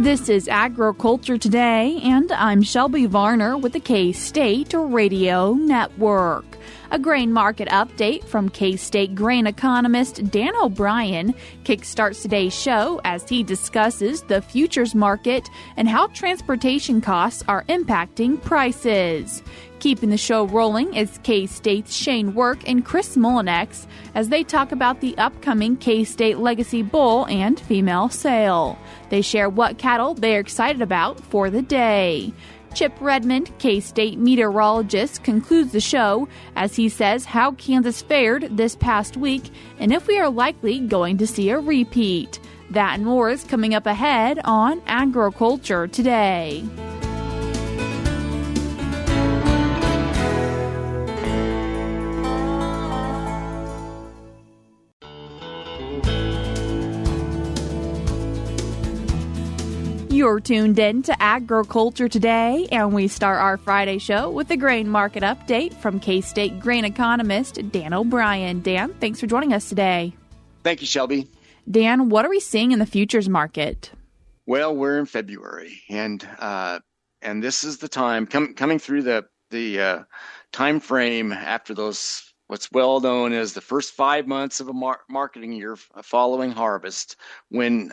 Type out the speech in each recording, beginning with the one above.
This is Agriculture Today, and I'm Shelby Varner with the K-State Radio Network. A grain market update from K-State grain economist Dan O'Brien kickstarts today's show as he discusses the futures market and how transportation costs are impacting prices. Keeping the show rolling is K-State's Shane Werk and Chris Mullinix as they talk about the upcoming K-State Legacy Bull and Female Sale. They share what cattle they're excited about for the day. Chip Redmond, K-State meteorologist, concludes the show as he says how Kansas fared this past week and if we are likely going to see a repeat. That and more is coming up ahead on Agriculture Today. You're tuned in to Agriculture Today, and we start our Friday show with a grain market update from K-State grain economist Dan O'Brien. Dan, thanks for joining us today. Thank you, Shelby. Dan, what are we seeing in the futures market? Well, we're in February, and this is the time coming through the time frame after those what's well known as the first 5 months of a marketing year following harvest, when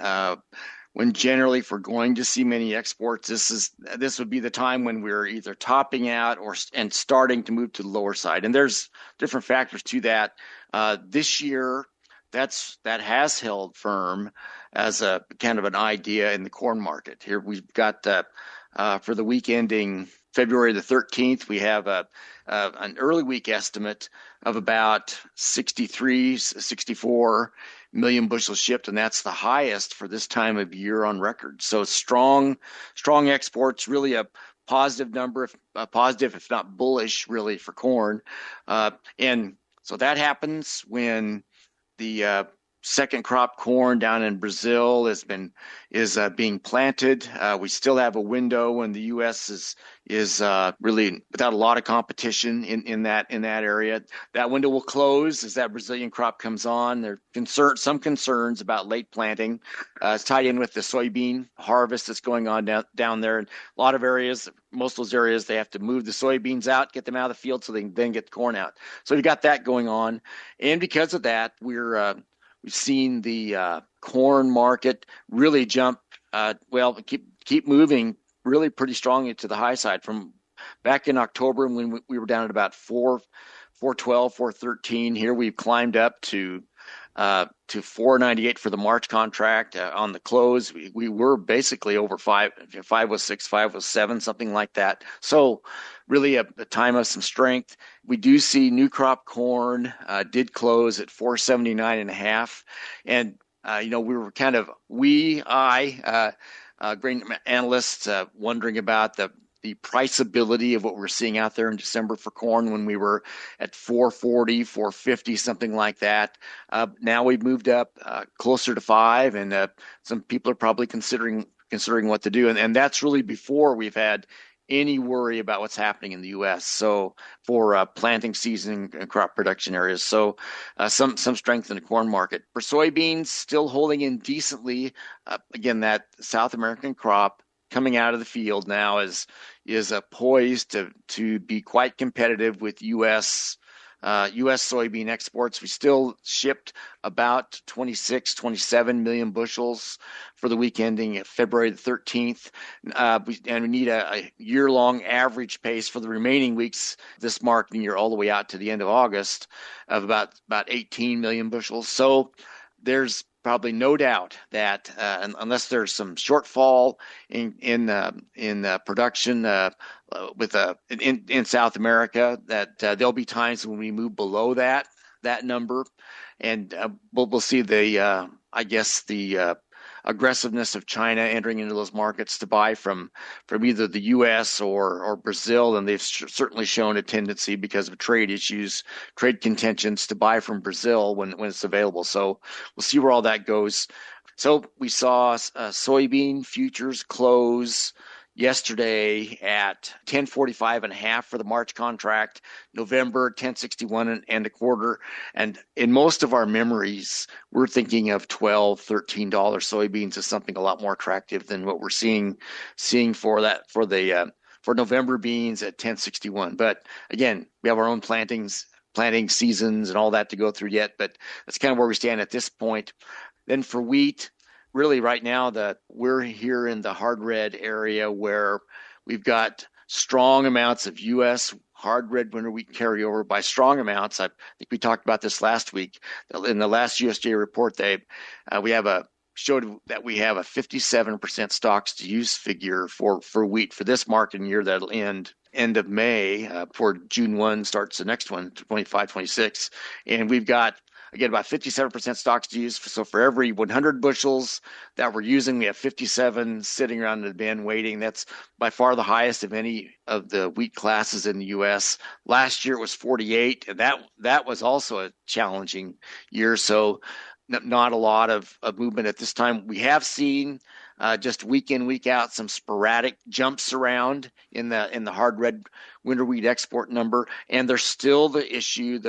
generally, if we're going to see many exports, this would be the time when we're either topping out and starting to move to the lower side. And there's different factors to that. This year, that has held firm as a kind of an idea in the corn market. Here we've got for the week ending February the 13th, we have an early week estimate of about 64 million bushels shipped, and that's the highest for this time of year on record. So strong exports, really a positive number, if not bullish, really, for corn. And so that happens when the second crop corn down in Brazil is being planted. We still have a window when the U.S. is really without a lot of competition in that area. That window will close as that Brazilian crop comes on. There are some concerns about late planting. It's tied in with the soybean harvest that's going on down there. And a lot of areas, most of those areas, they have to move the soybeans out, get them out of the field so they can then get the corn out. So we've got that going on, and because of that, we've seen the corn market really jump, keep moving really pretty strongly to the high side. From back in October when we were down at about 412, 413. Here we've climbed up to 498 for the March contract. On the close, we were basically over 506, 507, something like that. So really a time of some strength. We do see new crop corn did close at 479.5, and we were kind of grain analysts wondering about the priceability of what we're seeing out there in December for corn when we were at 440, 450, something like that. Now we've moved up closer to 5, and some people are probably considering what to do, and that's really before we've had any worry about what's happening in the U.S. So for planting season and crop production areas, so some strength in the corn market. For soybeans, still holding in decently. Again, that South American crop coming out of the field now is poised to be quite competitive with U.S. soybean exports. We still shipped about 27 million bushels for the week ending February the 13th. We need a year-long average pace for the remaining weeks this marketing year all the way out to the end of August of about 18 million bushels. So there's probably no doubt that unless there's some shortfall in production in South America, that there'll be times when we move below that number, and we'll see the aggressiveness of China entering into those markets to buy from either the U.S. or Brazil, and they've certainly shown a tendency because of trade issues, trade contentions, to buy from Brazil when it's available. So we'll see where all that goes. So we saw soybean futures close yesterday at 10.45.5 for the March contract, November 10.61 and a quarter. And in most of our memories, we're thinking of $12, $13 soybeans as something a lot more attractive than what we're seeing for November beans at 10.61. But again, we have our own planting seasons and all that to go through yet, but that's kind of where we stand at this point. Then for wheat, really right now we're here in the hard red area where we've got strong amounts of U.S. hard red winter wheat carryover. By strong amounts, I think we talked about this last week. In the last USDA report, showed that we have a 57% stocks to use figure for wheat for this marketing year that'll end of May. For June 1 starts the next one, 25, 26. And we've got, again, about 57% stocks to use. So for every 100 bushels that we're using, we have 57 sitting around in the bin waiting. That's by far the highest of any of the wheat classes in the U.S. Last year it was 48, and that was also a challenging year. So not a lot of movement at this time. We have seen just week in, week out, some sporadic jumps around in the hard red winter wheat export number, and there's still the issue.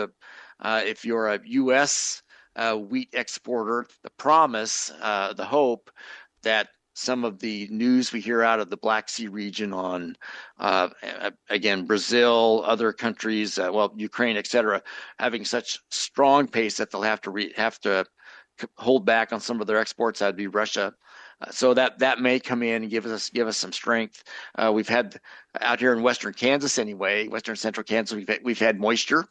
If you're a U.S. Wheat exporter, the promise, the hope that some of the news we hear out of the Black Sea region on, again, Brazil, other countries, Ukraine, etc., having such strong pace that they'll have to hold back on some of their exports. That'd be Russia. So that may come in and give us some strength. We've had out here in western Kansas anyway, western central Kansas, we've had moisture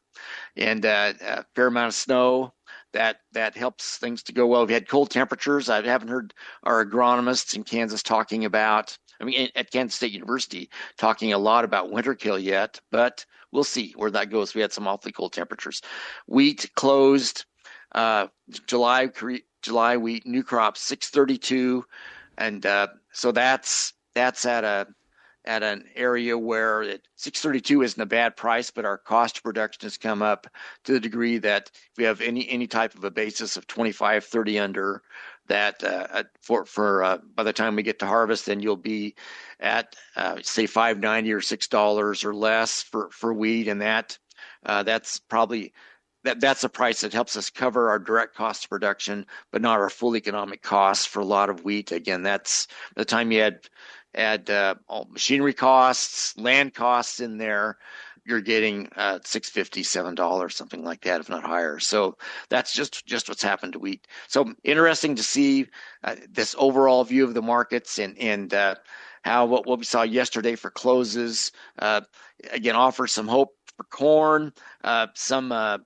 and a fair amount of snow that helps things to go well. We've had cold temperatures. I haven't heard our agronomists in Kansas talking about, at Kansas State University, talking a lot about winter kill yet, but we'll see where that goes. We had some awfully cold temperatures. Wheat closed July wheat new crop 632, and so that's at an area where 632 isn't a bad price, but our cost of production has come up to the degree that if we have any type of a basis of 25, 30 under that, for by the time we get to harvest, then you'll be at say $5.90 or $6 or less for wheat, and that's probably. That's a price that helps us cover our direct cost of production, but not our full economic costs for a lot of wheat. Again, that's by the time you add all machinery costs, land costs in there, you're getting $6.50, $7, something like that, if not higher. So that's just what's happened to wheat. So interesting to see this overall view of the markets and how what we saw yesterday for closes again offers some hope for corn, some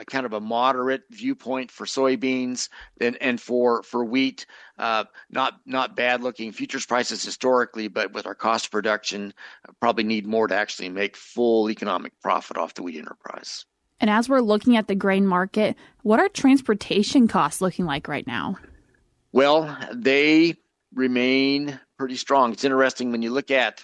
kind of a moderate viewpoint for soybeans, and for wheat, not bad looking futures prices historically, but with our cost of production, probably need more to actually make full economic profit off the wheat enterprise. And as we're looking at the grain market, what are transportation costs looking like right now? Well, they remain pretty strong. It's interesting when you look at,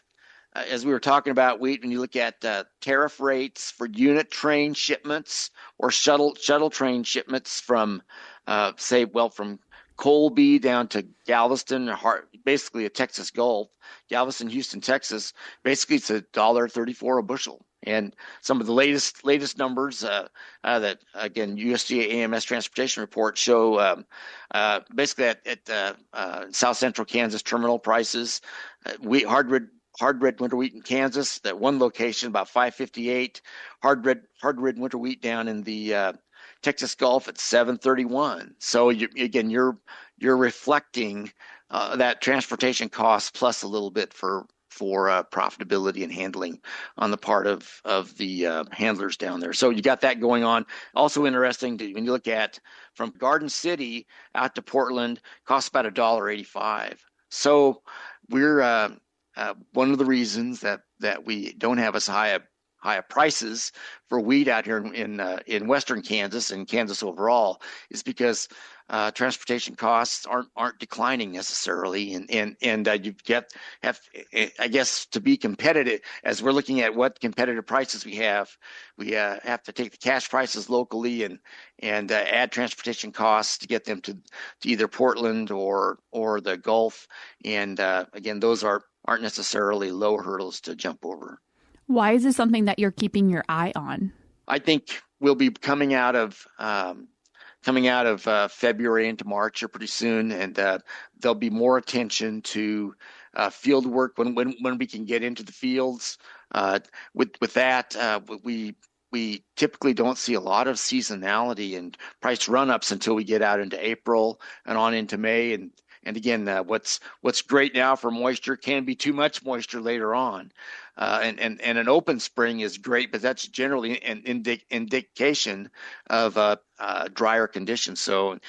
as we were talking about wheat, when you look at tariff rates for unit train shipments or shuttle train shipments from, from Colby down to Galveston, basically a Texas Gulf, Galveston, Houston, Texas, basically it's $1.34 a bushel. And some of the latest numbers that, again, USDA AMS transportation report show basically at South Central Kansas terminal prices, hard red winter wheat in Kansas, that one location about $5.58. Hard red winter wheat down in the Texas Gulf at $7.31. So you're reflecting that transportation cost plus a little bit for profitability and handling on the part of the handlers down there. So you got that going on. Also interesting when you look at from Garden City out to Portland, costs about $1.85. So we're one of the reasons that we don't have as high prices for wheat out here in western Kansas and Kansas overall is because transportation costs aren't declining necessarily, and you have I guess to be competitive, as we're looking at what competitive prices we have to take the cash prices locally and add transportation costs to get them to either Portland or the Gulf, and again those are aren't necessarily low hurdles to jump over. Why is this something that you're keeping your eye on? I think we'll be coming out of February into March here pretty soon, and there'll be more attention to field work when we can get into the fields. With that, we typically don't see a lot of seasonality and price run-ups until we get out into April and on into May. And again, what's great now for moisture can be too much moisture later on. And an open spring is great, but that's generally an indication of drier conditions. So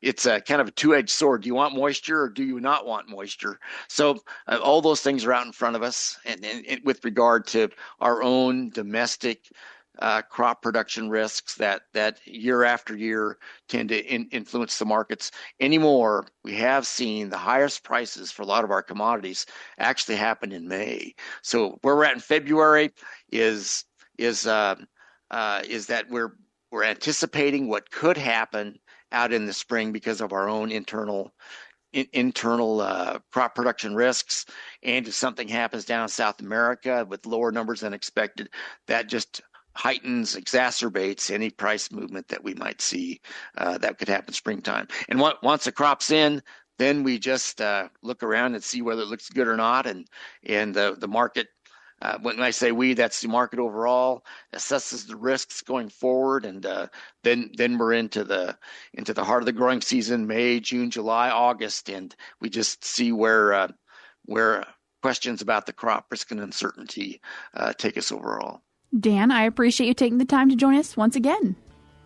it's a kind of a two-edged sword. Do you want moisture or do you not want moisture? So all those things are out in front of us. And with regard to our own domestic crop production risks that year after year tend to influence the markets anymore. We have seen the highest prices for a lot of our commodities actually happen in May. So where we're at in February is that we're anticipating what could happen out in the spring because of our own internal crop production risks. And if something happens down in South America with lower numbers than expected, that just heightens, exacerbates any price movement that we might see that could happen springtime. And once the crop's in, then we just look around and see whether it looks good or not. And the market, when I say we, that's the market overall, assesses the risks going forward. And then we're into the heart of the growing season, May, June, July, August, and we just see where questions about the crop risk and uncertainty take us overall. Dan, I appreciate you taking the time to join us once again.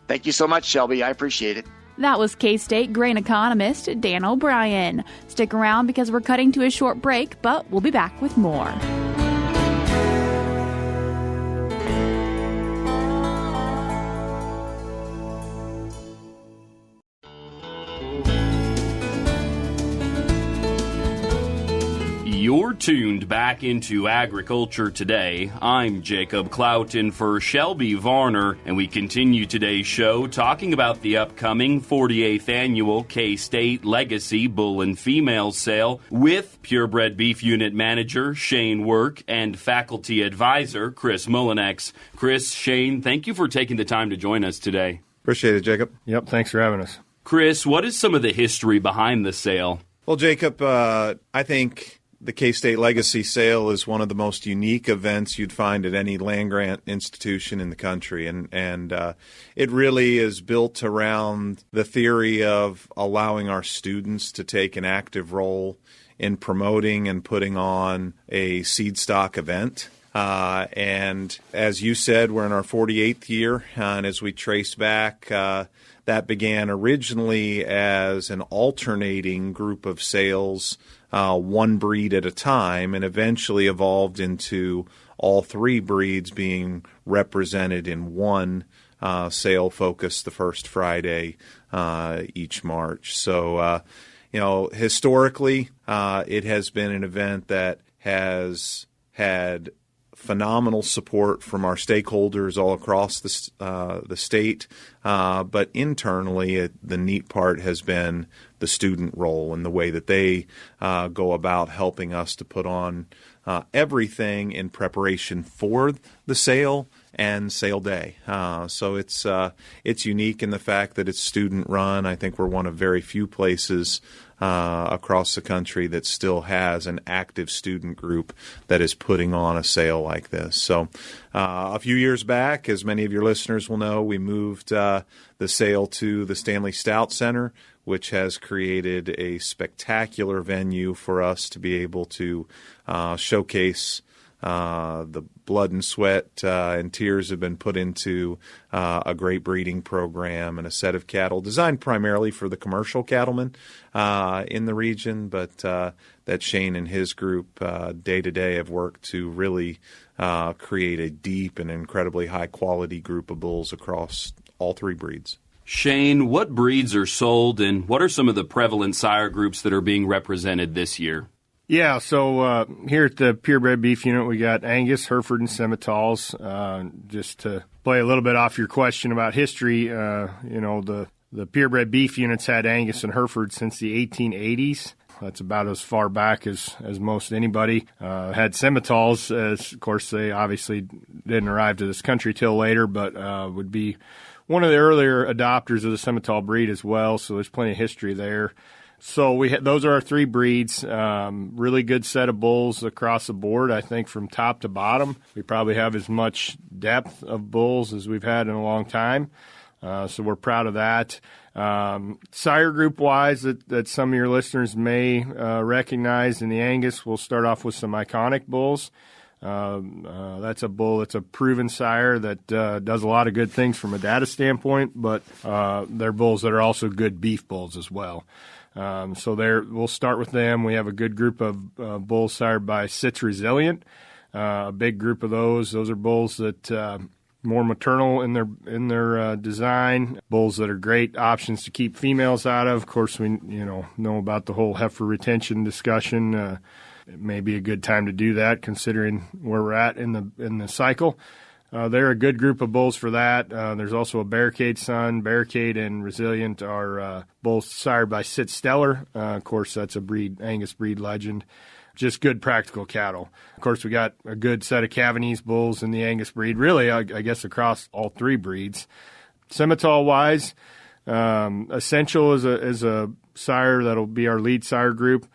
Thank you so much, Shelby. I appreciate it. That was K-State grain economist Dan O'Brien. Stick around because we're cutting to a short break, but we'll be back with more. You're tuned back into Agriculture Today. I'm Jacob Cloughton for Shelby Varner, and we continue today's show talking about the upcoming 48th annual K-State Legacy Bull and Female Sale with Purebred Beef Unit Manager Shane Werk and Faculty Advisor Chris Mullinix. Chris, Shane, thank you for taking the time to join us today. Appreciate it, Jacob. Yep, thanks for having us. Chris, what is some of the history behind the sale? Well, Jacob, I think the K-State Legacy Sale is one of the most unique events you'd find at any land-grant institution in the country. And it really is built around the theory of allowing our students to take an active role in promoting and putting on a seed stock event. And as you said, we're in our 48th year. And as we trace back, that began originally as an alternating group of sales, one breed at a time, and eventually evolved into all three breeds being represented in one sale focus the first Friday each March. So, historically, it has been an event that has had phenomenal support from our stakeholders all across the state, but internally, the neat part has been the student role and the way that they go about helping us to put on everything in preparation for the sale and sale day. So it's unique in the fact that it's student run. I think we're one of very few places across the country that still has an active student group that is putting on a sale like this. So a few years back, as many of your listeners will know, we moved the sale to the Stanley Stout Center, which has created a spectacular venue for us to be able to showcase the blood and sweat and tears have been put into a great breeding program and a set of cattle designed primarily for the commercial cattlemen in the region, but that Shane and his group day to day have worked to really create a deep and incredibly high quality group of bulls across all three breeds. Shane, what breeds are sold and what are some of the prevalent sire groups that are being represented this year? Yeah, so here at the Purebred Beef Unit, we got Angus, Hereford, and Simmentals. Just to play a little bit off your question about history, the Purebred Beef Units had Angus and Hereford since the 1880s. That's about as far back as most anybody. Had Simmentals, as of course they obviously didn't arrive to this country till later, but would be one of the earlier adopters of the Simmental breed as well, so there's plenty of history there. So those are our 3 breeds. Really good set of bulls across the board, I think, from top to bottom. We probably have as much depth of bulls as we've had in a long time. So we're proud of that. Sire group-wise, that some of your listeners may recognize in the Angus, we'll start off with some iconic bulls. That's a bull that's a proven sire that does a lot of good things from a data standpoint, but they're bulls that are also good beef bulls as well. So we'll start with them. We have a good group of bulls sired by Sitz Resilient, a big group of those. Those are bulls that more maternal in their design, bulls that are great options to keep females out of. Of course, we know about the whole heifer retention discussion. It may be a good time to do that, considering where we're at in the cycle. They're a good group of bulls for that. There's also a Barricade son. Barricade and Resilient are both sired by Sitz Stellar. Of course, that's a Angus breed legend. Just good practical cattle. Of course, we got a good set of Cavanese bulls in the Angus breed, really, I guess, across all 3 breeds. Simmental-wise, Essential is a sire that'll be our lead sire group.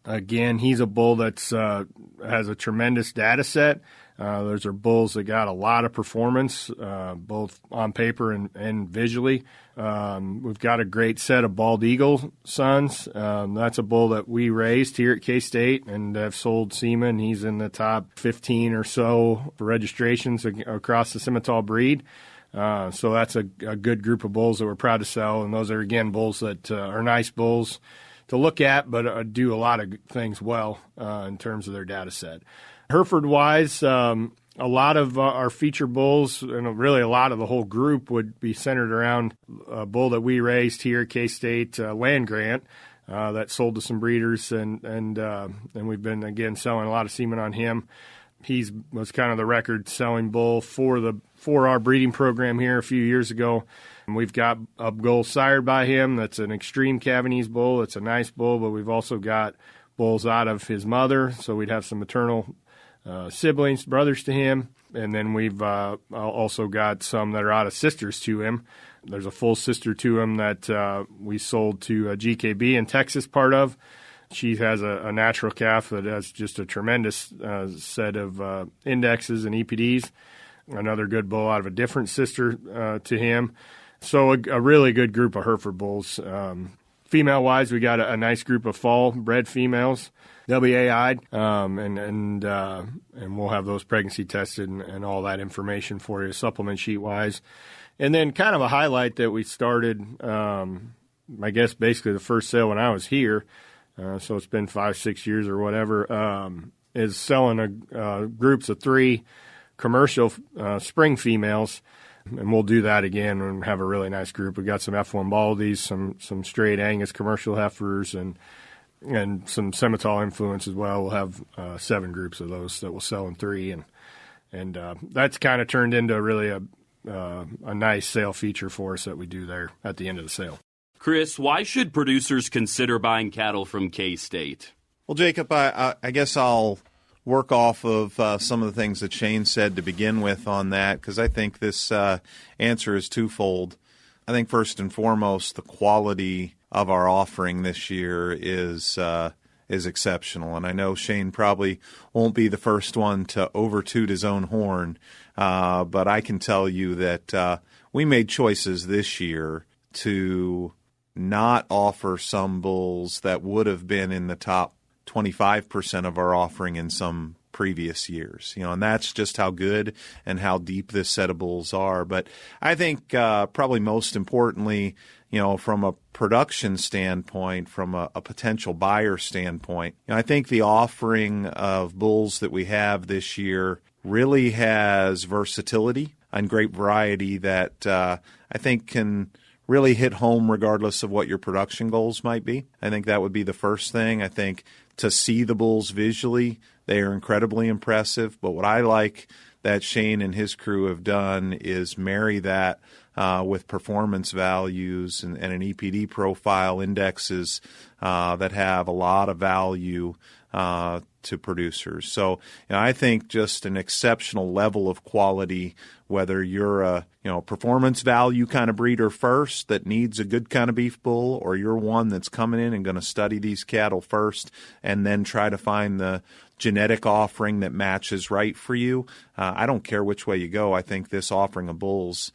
Again, he's a bull that's has a tremendous data set. Those are bulls that got a lot of performance, both on paper and visually. We've got a great set of Bald Eagle sons. That's a bull that we raised here at K-State and have sold semen. He's in the top 15 or so for registrations across the Simmental breed. So that's a good group of bulls that we're proud to sell. And those are, again, bulls that are nice bulls to look at, but do a lot of things well in terms of their data set. Hereford-wise, a lot of our feature bulls, and really a lot of the whole group, would be centered around a bull that we raised here at K-State, Land Grant, that sold to some breeders, and we've been, again, selling a lot of semen on him. He was kind of the record-selling bull for our breeding program here a few years ago. And we've got a bull sired by him that's an extreme Cavanese bull. It's a nice bull, but we've also got bulls out of his mother, so we'd have some maternal siblings, brothers to him, and then we've also got some that are out of sisters to him. There's a full sister to him that we sold to GKB in Texas, part of. She has a natural calf that has just a tremendous set of indexes and EPDs. Another good bull out of a different sister to him. So a really good group of Hereford bulls. Female-wise, we got a nice group of fall-bred females. They'll be AI'd, and we'll have those pregnancy tested and all that information for you, supplement sheet-wise. And then kind of a highlight that we started, I guess basically the first sale when I was here, so it's been 5-6 years or whatever, is selling groups of 3 commercial spring females. And we'll do that again and have a really nice group. We've got some F1 Baldies, some straight Angus commercial heifers, and some Simmental influence as well. We'll have 7 groups of those that we'll sell in 3, and that's kind of turned into really a nice sale feature for us that we do there at the end of the sale. Chris, why should producers consider buying cattle from K-State? Well, Jacob, I guess I'll work off of some of the things that Shane said to begin with on that, because I think this answer is twofold. I think first and foremost, the quality of our offering this year is exceptional, and I know Shane probably won't be the first one to over-toot his own horn, but I can tell you that we made choices this year to not offer some bulls that would have been in the top 25% of our offering in some previous years, and that's just how good and how deep this set of bulls are. But I think probably most importantly, from a production standpoint, from a potential buyer standpoint, I think the offering of bulls that we have this year really has versatility and great variety that I think can really hit home regardless of what your production goals might be. I think that would be the first thing. I think to see the bulls visually, they are incredibly impressive. But what I like that Shane and his crew have done is marry that with performance values and an EPD profile, indexes that have a lot of value to producers. So I think just an exceptional level of quality, whether you're a performance value kind of breeder first that needs a good kind of beef bull, or you're one that's coming in and going to study these cattle first and then try to find the genetic offering that matches right for you. I don't care which way you go. I think this offering of bulls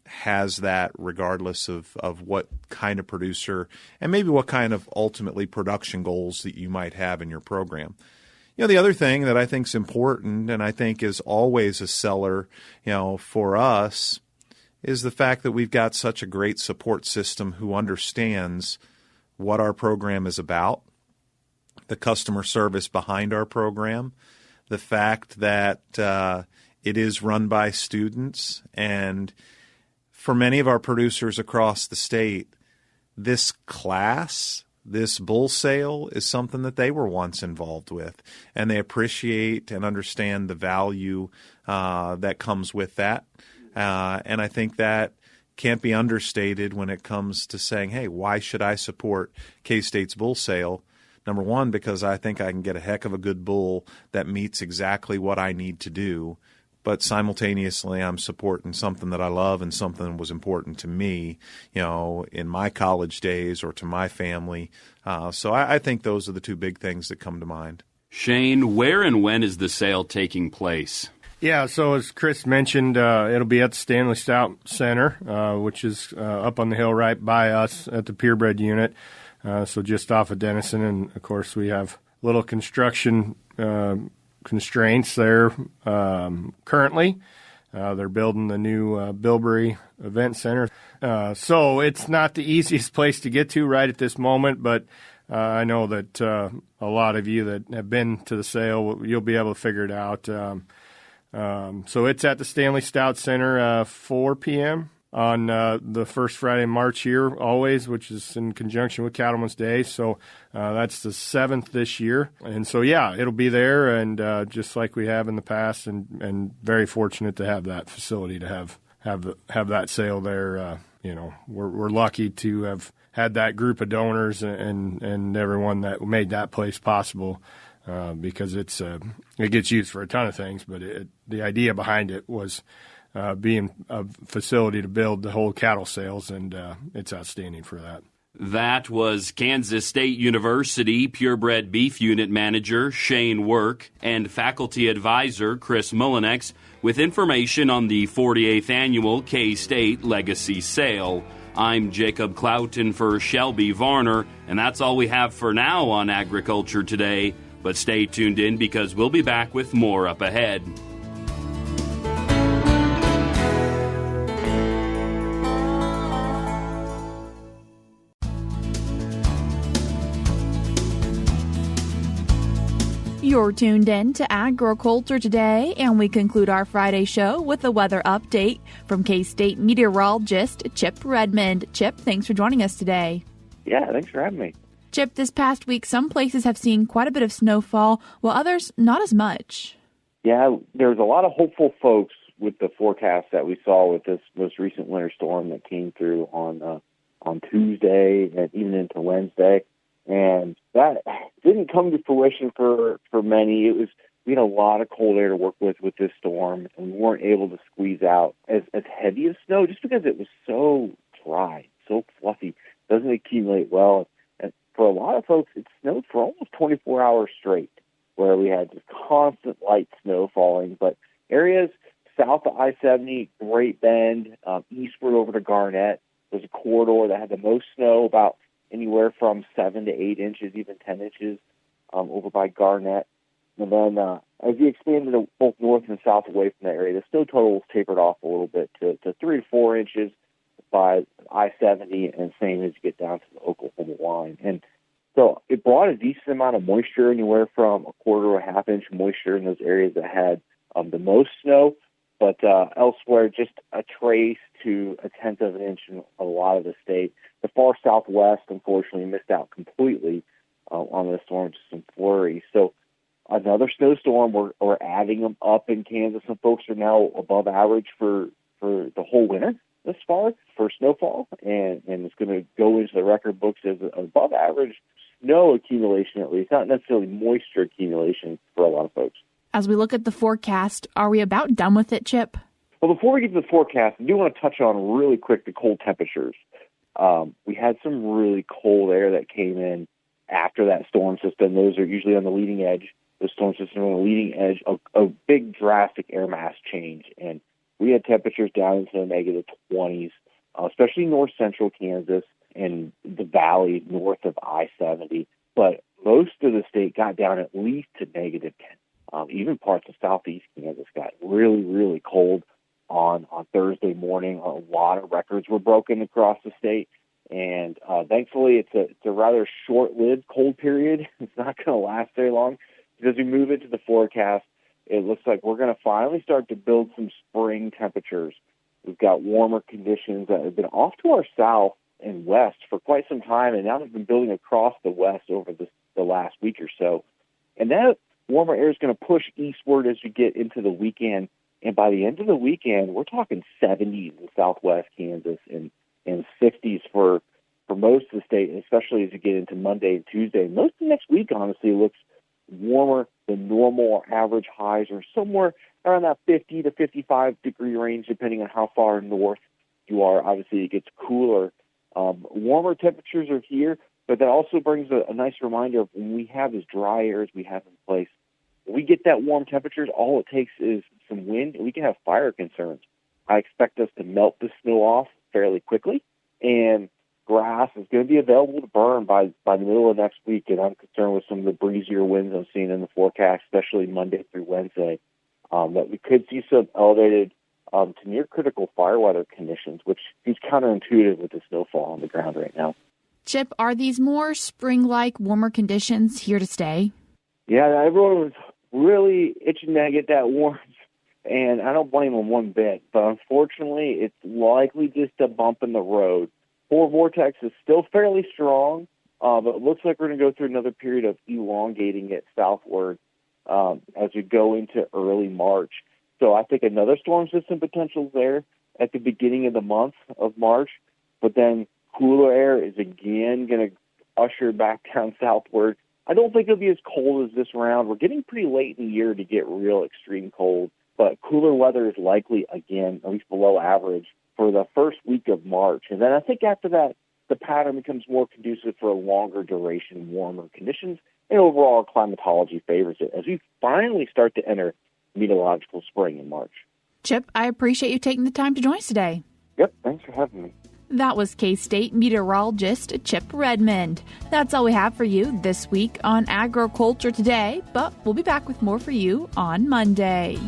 has that regardless of what kind of producer and maybe what kind of ultimately production goals that you might have in your program. The other thing that I think is important and I think is always a seller, for us is the fact that we've got such a great support system who understands what our program is about, the customer service behind our program, the fact that it is run by students, and for many of our producers across the state, this class, this bull sale is something that they were once involved with, and they appreciate and understand the value that comes with that. And I think that can't be understated when it comes to saying, hey, why should I support K-State's bull sale? Number one, because I think I can get a heck of a good bull that meets exactly what I need to do. But simultaneously, I'm supporting something that I love and something that was important to me, in my college days or to my family. So I think those are the two big things that come to mind. Shane, where and when is the sale taking place? Yeah, so as Chris mentioned, it'll be at the Stanley Stout Center, which is up on the hill right by us at the purebred unit, so just off of Denison. And, of course, we have little construction constraints there currently. They're building the new Bilberry Event Center. So it's not the easiest place to get to right at this moment, but I know that a lot of you that have been to the sale, you'll be able to figure it out. So it's at the Stanley Stout Center, 4 p.m. on the first Friday in March here, always, which is in conjunction with Cattleman's Day. So that's the 7th this year. And so, yeah, it'll be there, and just like we have in the past, and very fortunate to have that facility to have that sale there. We're lucky to have had that group of donors and everyone that made that place possible. Because it gets used for a ton of things, but the idea behind it was being a facility to build the whole cattle sales, and it's outstanding for that. That was Kansas State University Purebred Beef Unit Manager Shane Werk and Faculty Advisor Chris Mullinix with information on the 48th Annual K-State Legacy Sale. I'm Jacob Cloughton for Shelby Varner, and that's all we have for now on Agriculture Today. But stay tuned in because we'll be back with more up ahead. You're tuned in to Agriculture Today, and we conclude our Friday show with a weather update from K-State meteorologist Chip Redmond. Chip, thanks for joining us today. Yeah, thanks for having me. Chip, this past week, some places have seen quite a bit of snowfall, while others not as much. Yeah, there's a lot of hopeful folks with the forecast that we saw with this most recent winter storm that came through on Tuesday and even into Wednesday. And that didn't come to fruition for many. We had a lot of cold air to work with this storm, and we weren't able to squeeze out as heavy as snow just because it was so dry, so fluffy. Doesn't accumulate well. For a lot of folks, it snowed for almost 24 hours straight, where we had just constant light snow falling. But areas south of I-70, Great Bend, eastward over to Garnett, there's a corridor that had the most snow, about anywhere from 7 to 8 inches, even 10 inches, over by Garnett. And then as you expanded both north and south away from that area, the snow total was tapered off a little bit to 3 to 4 inches by I-70, and same as you get down to the Oklahoma line. And so it brought a decent amount of moisture, anywhere from a quarter to a half inch moisture in those areas that had the most snow, but elsewhere just a trace to a tenth of an inch in a lot of the state. The far southwest, unfortunately, missed out completely on the storm, just some flurries. So another snowstorm, we're adding them up in Kansas. Some folks are now above average for the whole winter. this far for snowfall, and it's going to go into the record books as above average snow accumulation, at least, not necessarily moisture accumulation for a lot of folks. As we look at the forecast, are we about done with it, Chip? Well, before we get to the forecast, I do want to touch on really quick the cold temperatures. We had some really cold air that came in after that storm system. Those are usually on the leading edge. The storm system on the leading edge, a big drastic air mass change. And we had temperatures down into the negative 20s, especially north central Kansas and the valley north of I-70. But most of the state got down at least to negative 10. Even parts of southeast Kansas got really, really cold on Thursday morning. A lot of records were broken across the state. And thankfully, it's a rather short-lived cold period. It's not going to last very long. As we move into the forecast, it looks like we're going to finally start to build some spring temperatures. We've got warmer conditions that have been off to our south and west for quite some time, and now they've been building across the west over the last week or so. And that warmer air is going to push eastward as we get into the weekend. And by the end of the weekend, we're talking 70s in southwest Kansas and 60s for most of the state, especially as you get into Monday and Tuesday. Most of next week, honestly, looks warmer than normal. Average highs are somewhere around that 50 to 55 degree range, depending on how far north you are. Obviously, it gets cooler. Warmer temperatures are here, but that also brings a nice reminder of when we have as dry air as we have in place. When we get that warm temperatures, all it takes is some wind, and we can have fire concerns. I expect us to melt the snow off fairly quickly, and grass is going to be available to burn by the middle of next week, and I'm concerned with some of the breezier winds I'm seeing in the forecast, especially Monday through Wednesday, that we could see some elevated to near critical fire weather conditions, which is counterintuitive with the snowfall on the ground right now. Chip, are these more spring-like warmer conditions here to stay? Yeah, everyone was really itching to get that warmth, and I don't blame them one bit, but unfortunately, it's likely just a bump in the road. Polar vortex is still fairly strong, but it looks like we're going to go through another period of elongating it southward as we go into early March. So I think another storm system potential is there at the beginning of the month of March, but then cooler air is again going to usher back down southward. I don't think it'll be as cold as this round. We're getting pretty late in the year to get real extreme cold, but cooler weather is likely again, at least below average, for the first week of March. And then I think after that, the pattern becomes more conducive for a longer duration, warmer conditions, and overall climatology favors it as we finally start to enter meteorological spring in March. Chip, I appreciate you taking the time to join us today. Yep, thanks for having me. That was K-State meteorologist Chip Redmond. That's all we have for you this week on Agriculture Today, but we'll be back with more for you on Monday.